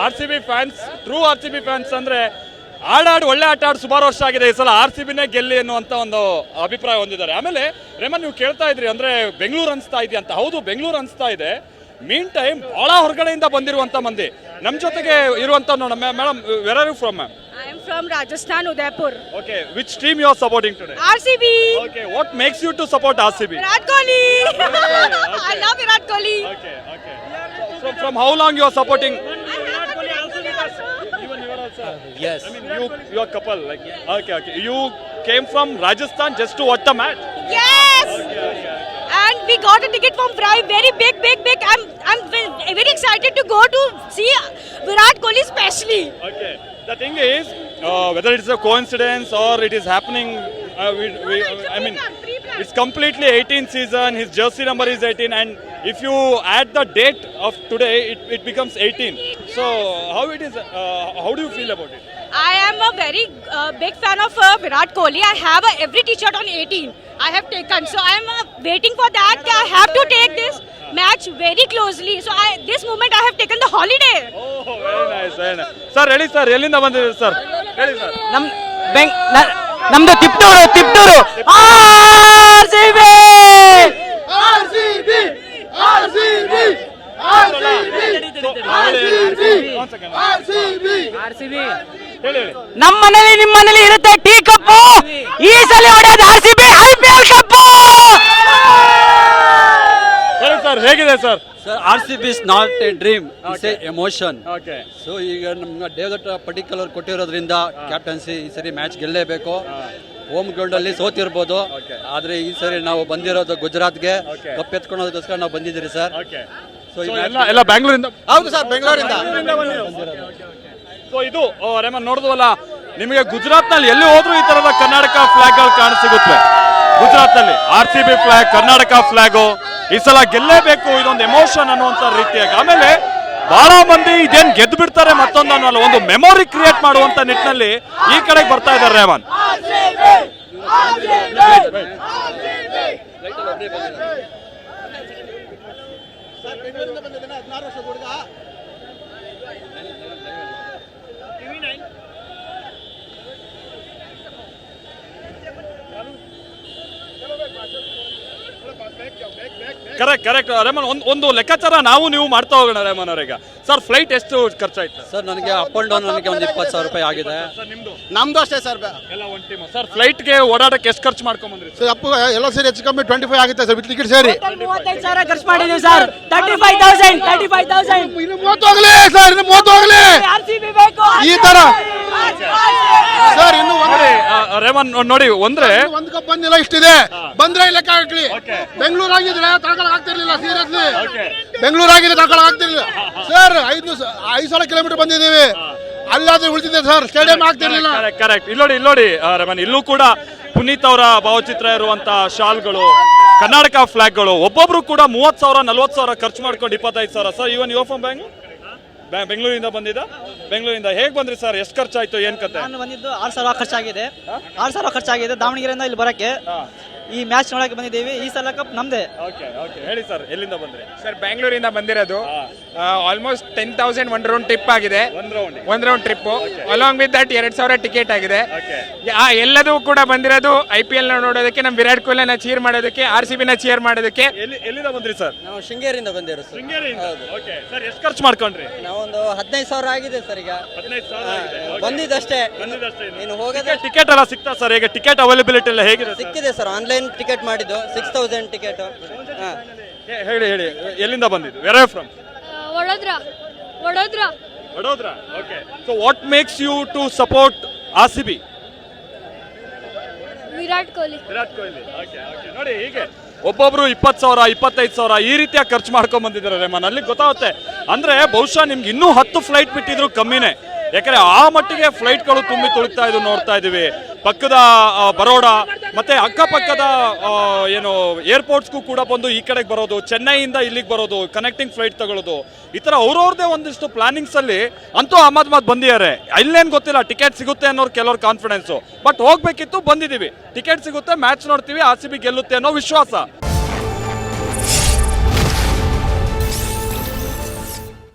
R C B fans, true R C B fans ಅಂದ್ರೆ ಒಳ್ಳೆ ಆಟ ಆಡಿ ಸುಮಾರು ವರ್ಷ ಆಗಿದೆ, ಈ ಸಲ ಆರ್ ಸಿ ಬಿನೇ ಗೆಲ್ಲಿ ಅನ್ನುವಂತ ಒಂದು ಅಭಿಪ್ರಾಯ ಹೊಂದಿದ್ದಾರೆ. ಆಮೇಲೆ ರೇಮನ್, ನೀವು ಕೇಳ್ತಾ ಇದ್ರಿ ಅಂದ್ರೆ ಬೆಂಗಳೂರು ಅನ್ಸ್ತಾ ಇದೆಯಾ ಅಂತ. ಹೌದು, ಬೆಂಗಳೂರು ಅನ್ಸ್ತಾ ಇದೆ. ಮೀನ್ ಟೈಮ್ ಬಹಳ ಹೊರಗಡೆಯಿಂದ ಬಂದಿರುವಂತ ಮಂದಿ ನಮ್ಮ ಜೊತೆಗೆ ಇರುವಂತ madam, where are you from ma'am? I am from Rajasthan, Udaipur. Okay, which team you are supporting today? RCB. Okay, what makes you to support RCB? Virat Kohli. Okay. I love Virat Kohli. Okay. So from how long you are supporting? Virat Kohli also. Even you are also. Yes. I mean, you are couple like. Okay. You came from Rajasthan just to watch the match. Yes. Okay. And we got a ticket from Fry, very big. I'm very excited to go to see Virat Kohli especially. Okay. The thing is, whether it's a coincidence or it is happening, I mean, it's completely 18th season. His jersey number is 18, and if you add the date of today, it becomes 18. So, how it is? How do you feel about it? I am a very big fan of Virat Kohli. I have every t-shirt on 18. I have taken. So I am waiting for that. I have to take this match very closely. So this moment I have taken the holiday. Oh, very nice. Sir, ಹೇಳಿ sir, ಎಲ್ಲಿಂದ ಬಂದಿದ್ದೀರಿ sir? ಹೇಳಿ sir. ನಮ್ದು Tiptur RCB ನಮ್ಮ ಮನೇಲಿ ನಿಮ್ಮ ಮನೇಲಿ ಇರುತ್ತೆ ಟೀ ಕಪ್ಪು. ಈ ಸಲ ಹೊಡೆಯೋದು ಆರ್ಸಿಬಿ IPL ಕಪ್ಪು. ಹೇಳಿ ಸರ್, ಹೇಗಿದೆ sir? Sir, RCB is not a dream, it's a emotion. Okay. So ಈಗ ನಮ್ಗೆ ಡೇವಿಡ್ ಪರ್ಟಿಕ್ಯುಲರ್ ಕೊಟ್ಟಿರೋದ್ರಿಂದ ಕ್ಯಾಪ್ಟನ್ಸಿ ಈ ಸರಿ ಮ್ಯಾಚ್ ಗೆಲ್ಲೇಬೇಕು. ಹೋಮ್ ಗ್ರೌಂಡ್ ಅಲ್ಲಿ ಸೋತಿರ್ಬೋದು, ಆದ್ರೆ ಈ ಸರಿ ನಾವು ಬಂದಿರೋದು ಗುಜರಾತ್ಗೆ ಕಪ್ ಎತ್ಕೊಳ್ಳೋದಕ್ಕೋಸ್ಕರ ನಾವು ಬಂದಿದ್ದೀರಿ ಸರ್. ಸೊ ಎಲ್ಲ ಬ್ಯಾಂಗ್ಳೂರಿಂದ? ಹೌದು ಸರ್, ಬೆಂಗಳೂರಿಂದ. ಸೊ ಇದು ರೇಮನ್ ನೋಡಿದ್ವಲ್ಲ, ನಿಮಗೆ ಗುಜರಾತ್ ನಲ್ಲಿ ಎಲ್ಲಿ ಹೋದ್ರು ಈ ತರದ ಕರ್ನಾಟಕ ಫ್ಲಾಗ್ ಗಳು ಕಾಣ ಸಿಗುತ್ತೆ. ಗುಜರಾತ್ ನಲ್ಲಿ RCB ಫ್ಲಾಗ್, ಕರ್ನಾಟಕ ಫ್ಲಾಗ್ ಈ ಸಲ ಗೆಲ್ಲೇಬೇಕು, ಇದೊಂದು ಎಮೋಷನ್ ಅನ್ನುವಂತ ರೀತಿಯಾಗಿ. ಆಮೇಲೆ ಬಹಳ ಮಂದಿ ಇದೇನ್ ಗೆದ್ದು ಬಿಡ್ತಾರೆ ಮತ್ತೊಂದು ಅನ್ನೋಲ್ಲ, ಒಂದು ಮೆಮೊರಿ ಕ್ರಿಯೇಟ್ ಮಾಡುವಂತ ನಿಟ್ಟಿನಲ್ಲಿ ಈ ಕಡೆಗೆ ಬರ್ತಾ ಇದ್ದಾರೆ ರೇಮನ್. ಕರೆಕ್ಟ್ ರೇಮನ್, ಒಂದು ಲೆಕ್ಕಾಚಾರ ನಾವು ನೀವು ಮಾಡ್ತಾ ಹೋಗೋಣ ರೇಮನ್ ಅವರೀಗ. ಸರ್, ಫ್ಲೈಟ್ ಎಷ್ಟು ಖರ್ಚಾಯ್ತು ಸರ್? ನನಗೆ ಅಪ್ ಅಂಡ್ ಡೌನ್ ನನಗೆ ಒಂದು 20,000 ರೂಪಾಯಿ ಆಗಿದೆ. ನಮ್ದು ಅಷ್ಟೇ ಸರ್. ಎಲ್ಲ ಒನ್ ಟೀಮ್. ಸರ್, ಫ್ಲೈಟ್ಗೆ ಓಡಾಡಕ್ಕೆ ಎಷ್ಟು ಖರ್ಚು ಮಾಡ್ಕೊಂಡ್ಬಂದ್ರಿ ಸರ್? ಅಪ್ಪು ಎಲ್ಲ ಸೇರಿ ಹೆಚ್ಚು ಕಮ್ಮಿ 25 ಆಗುತ್ತೆ ಸರ್, ವಿತ್ ಟಿಕೆಟ್ ಸೇರಿ 35,000 ಖರ್ಚು ಮಾಡಿದೀವಿ ಸರ್. 35,000 ಇನ್ನು 30 ಹೋಗಲಿ ಸರ್, ಇನ್ನು 30 ಹೋಗಲಿ. RCB ಬೇಕು ಈ ತರ ಸರ್. ಇನ್ನು ರೇಮನ್ ನೋಡಿ, ಒಂದು ಕಪ್ ಬಂದಿಲ್ಲ, ಇಷ್ಟಿದೆ. ಬಂದ್ರೆ ಲೆಕ್ಕ ಹಾಕ್ಲಿ. ಬೆಂಗಳೂರು ಆಗಿದ್ರೆ ತಗೊಳಕ್ ಆಗ್ತಿರ್ಲಿಲ್ಲ, ಸೀರಿಯಸ್ಲಿ. ಬೆಂಗಳೂರು ಆಗಿದೆ ತಗೊಳಕ್ ಆಗ್ತಿರ್ಲಿಲ್ಲ ಸರ್. 500 ಕಿಲೋಮೀಟರ್ ಬಂದಿದ್ದೀವಿ, ಅಲ್ಲಾದ್ರೆ ಉಳಿತಿದೆ ಸರ್, ಸ್ಟೇಡಿಯಂ ಆಗ್ತಿರ್ಲಿಲ್ಲ. ಕರೆಕ್ಟ್. ಇಲ್ಲಿ ನೋಡಿ ರೇಮನ್, ಇಲ್ಲೂ ಕೂಡ ಪುನೀತ್ ಅವರ ಭಾವಚಿತ್ರ ಇರುವಂತ ಶಾಲ್ಗಳು, ಕರ್ನಾಟಕ ಫ್ಲಾಗ್ಗಳು, ಒಬ್ಬೊಬ್ರು ಕೂಡ 30,000 40,000 ಖರ್ಚು ಮಾಡ್ಕೊಂಡು 25,000. ಸರ್, ಇವನ್ ಯು ಫ್ರಮ್ ಬೆಂಗಳೂರಿಂದ ಬಂದಿದ್ದ? ಬೆಂಗಳೂರಿಂದ ಹೇಗೆ ಬಂದ್ರಿ ಸರ್? ಎಷ್ಟು ಖರ್ಚಾಯ್ತು, ಏನ್ ಕತೆ? ನಾನು ಬಂದಿದ್ದು 6,000 ಖರ್ಚಾಗಿದೆ. 6,000 ಖರ್ಚಾಗಿದೆ ದಾವಣಗೆರೆಯಿಂದ ಇಲ್ಲಿ ಬರಕ್ಕೆ. ಈ ಮ್ಯಾಚ್ ನೋಡಕ್ಕೆ ಬಂದಿದ್ದೀವಿ. ಈ ಸಲ ಕಪ್ ನಮ್ದೇ. ಹೇಳಿ ಸರ್, ಎಲ್ಲಿಂದ ಬಂದ್ರಿ? ಸರ್, ಬೆಂಗಳೂರಿಂದ ಬಂದಿರೋದು. ಆಲ್ಮೋಸ್ಟ್ 10,000 ಒನ್ ರೌಂಡ್ ಟ್ರಿಪ್ ಆಗಿದೆ. One round trip along with that 2,000 ticket ಆಗಿದೆ. ಎಲ್ಲದೂ ಕೂಡ ಬಂದಿರೋದು IPL ನೋಡೋದಕ್ಕೆ, ನಮ್ಮ ವಿರಾಟ್ ಕೊಹ್ಲಿನ ಚೀರ್ ಮಾಡೋದಕ್ಕೆ, RCB ನ ಚೀರ್ ಮಾಡೋದಕ್ಕೆ. ಎಲ್ಲಿಂದ ಬಂದ್ರಿ ಸರ್? ನಾವು ಶೃಂಗೇರಿಯಿಂದ ಬಂದಿರೋ ಸರ್. ಸರ್, ಎಷ್ಟು ಖರ್ಚು ಮಾಡ್ಕೊಂಡ್ರಿ? ನಾವೊಂದು 15,000 ಆಗಿದೆ ಸರ್. ಈಗ 15,000 ಬಂದಿದ್ದಷ್ಟೇ. ಇನ್ನು ಹೋಗೋದೇ ಟಿಕೆಟ್ ಎಲ್ಲ ಸಿಗ್ತಾ ಸರ್? ಈಗ ಟಿಕೆಟ್ ಅವೈಲಬಿಲಿಟಿ ಎಲ್ಲ ಹೇಗಿದೆ? ಸಿಕ್ಕಿದೆ ಸರ್, ಆನ್ಲೈನ್ ಟಿಕೆಟ್ ಮಾಡಿದ್ದು 6,000 ಟಿಕೆಟ್. ಹೇಳಿ ಎಲ್ಲಿಂದ ಬಂದಿದ್ದು? Where are from? Vadodara. Okay. So what makes you to support RCB? Virat Kohli. Okay. ನೋಡಿ, ಹೀಗೆ ಒಬ್ಬೊಬ್ರು 20,000 25,000 ಈ ರೀತಿಯ ಖರ್ಚು ಮಾಡ್ಕೊಂಡ್ ಬಂದಿದ್ದಾರೆ ರೇಮನ್. ಅಲ್ಲಿ ಗೊತ್ತಾಗುತ್ತೆ ಅಂದ್ರೆ ಬಹುಶಃ ನಿಮ್ಗೆ ಇನ್ನೂ 10 ಫ್ಲೈಟ್ ಬಿಟ್ಟಿದ್ರು ಕಮ್ಮಿನೇ. ಯಾಕಂದ್ರೆ ಆ ಮಟ್ಟಿಗೆ ಫ್ಲೈಟ್ಗಳು ತುಂಬಿ ತುಳಿತಾ ಇದ್ದು ನೋಡ್ತಾ ಇದೀವಿ. ಪಕ್ಕದ ಬರೋಡಾ ಮತ್ತೆ ಅಕ್ಕಪಕ್ಕದ ಏನು ಏರ್ಪೋರ್ಟ್ಸ್ಗೂ ಕೂಡ ಬಂದು ಈ ಕಡೆಗೆ ಬರೋದು, ಚೆನ್ನೈಯಿಂದ ಇಲ್ಲಿಗೆ ಬರೋದು, ಕನೆಕ್ಟಿಂಗ್ ಫ್ಲೈಟ್ ತಗೊಳ್ಳೋದು, ಈ ತರ ಅವ್ರವ್ರದೇ ಒಂದಿಷ್ಟು ಪ್ಲಾನಿಂಗ್ಸ್ ಅಲ್ಲಿ ಅಂತೂ ಅಹಮದಾಬಾದ್ ಬಂದಿದ್ದಾರೆ. ಇಲ್ಲೇನು ಗೊತ್ತಿಲ್ಲ, ಟಿಕೆಟ್ ಸಿಗುತ್ತೆ ಅನ್ನೋರು ಕೆಲವ್ರ ಕಾನ್ಫಿಡೆನ್ಸು. ಬಟ್ ಹೋಗ್ಬೇಕಿತ್ತು, ಬಂದಿದ್ದೀವಿ. ಟಿಕೆಟ್ ಸಿಗುತ್ತೆ, ಮ್ಯಾಚ್ ನೋಡ್ತೀವಿ, RCB ಗೆಲ್ಲುತ್ತೆ ಅನ್ನೋ ವಿಶ್ವಾಸ.